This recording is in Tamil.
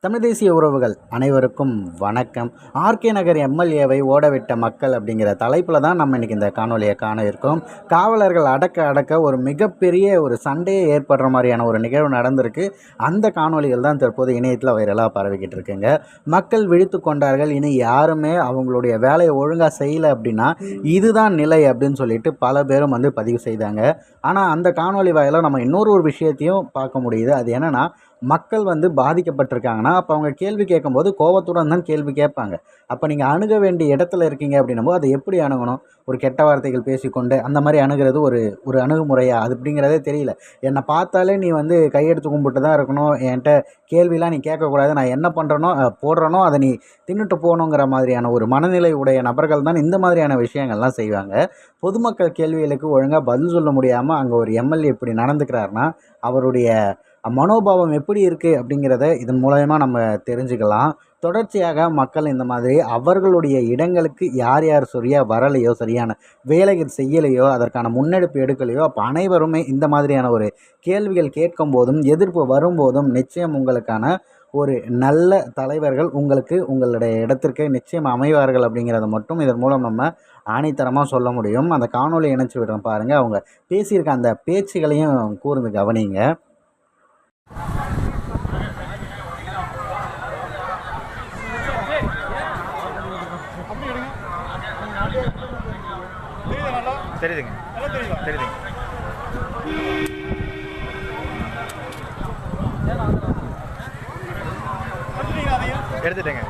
தமிழ் தேசிய உறவுகள் அனைவருக்கும் வணக்கம். ஆர்கே நகர் எம்எல்ஏவை ஓடவிட்ட மக்கள் அப்படிங்கிற தலைப்பில் தான் நம்ம இன்றைக்கி இந்த காணொலியை காண இருக்கோம். காவலர்கள் அடக்க ஒரு மிகப்பெரிய ஒரு சண்டையே ஏற்படுற மாதிரியான ஒரு நிகழ்வு நடந்திருக்கு. அந்த காணொலிகள் தான் தற்போது இணையத்தில் வைரலாக பரவிக்கிட்டு இருக்குங்க. மக்கள் விழித்து கொண்டார்கள். இனி யாருமே அவங்களுடைய வேலையை ஒழுங்காக செய்யலை அப்படின்னா இதுதான் நிலை அப்படின்னு சொல்லிட்டு பல பேரும் பதிவு செய்தாங்க. ஆனால் அந்த காணொலி வாயிலாக நம்ம இன்னொரு விஷயத்தையும் பார்க்க முடியுது. அது என்னென்னா, மக்கள் பாதிக்கப்பட்டிருக்காங்கன்னா அப்போ அவங்க கேள்வி கேட்கும்போது கோபத்துடன் தான் கேள்வி கேட்பாங்க. அப்போ நீங்கள் அணுக வேண்டிய இடத்துல இருக்கீங்க அப்படின்னும்போது அதை எப்படி அணுகணும்? ஒரு கெட்ட வார்த்தைகள் பேசிக்கொண்டு அந்த மாதிரி அணுகிறது ஒரு அணுகுமுறையா? அது அப்படிங்கிறதே தெரியல. என்னை பார்த்தாலே நீ கையெடுத்து கும்பிட்டு தான் இருக்கணும், என்கிட்ட கேள்விலாம் நீ கேட்கக்கூடாது, நான் என்ன பண்ணுறனோ போடுறனோ அதை நீ தின்னுட்டு போகணுங்கிற மாதிரியான ஒரு மனநிலை உடைய நபர்கள் தான் இந்த மாதிரியான விஷயங்கள்லாம் செய்வாங்க. பொதுமக்கள் கேள்விகளுக்கு ஒழுங்காக பதில் சொல்ல முடியாமல் அங்கே ஒரு எம்எல்ஏ இப்படி நடந்துக்கிறாருன்னா அவருடைய மனோபாவம் எப்படி இருக்குது அப்படிங்கிறத இதன் மூலயமா நம்ம தெரிஞ்சுக்கலாம். தொடர்ச்சியாக மக்கள் இந்த மாதிரி அவர்களுடைய இடங்களுக்கு யார் யார் சரியாக வரலையோ, சரியான வேலைகள் செய்யலையோ, அதற்கான முன்னெடுப்பு எடுக்கலையோ, அப்போ அனைவருமே இந்த மாதிரியான ஒரு கேள்விகள் கேட்கும் போதும் எதிர்ப்பு வரும்போதும் நிச்சயம் உங்களுக்கான ஒரு நல்ல தலைவர்கள் உங்களுக்கு உங்களுடைய இடத்திற்கு நிச்சயம் அமைவார்கள் அப்படிங்கிறத மட்டும் இதன் மூலம் நம்ம ஆணித்தரமாக சொல்ல முடியும். அந்த காணொலி இணைச்சி விடுறோம் பாருங்கள். அவங்க பேசியிருக்க அந்த பேச்சுகளையும் கூர்ந்து கவனிங்க. தெரியுதுங்க, தெரியுதுங்க. எடுத்துட்டேங்க.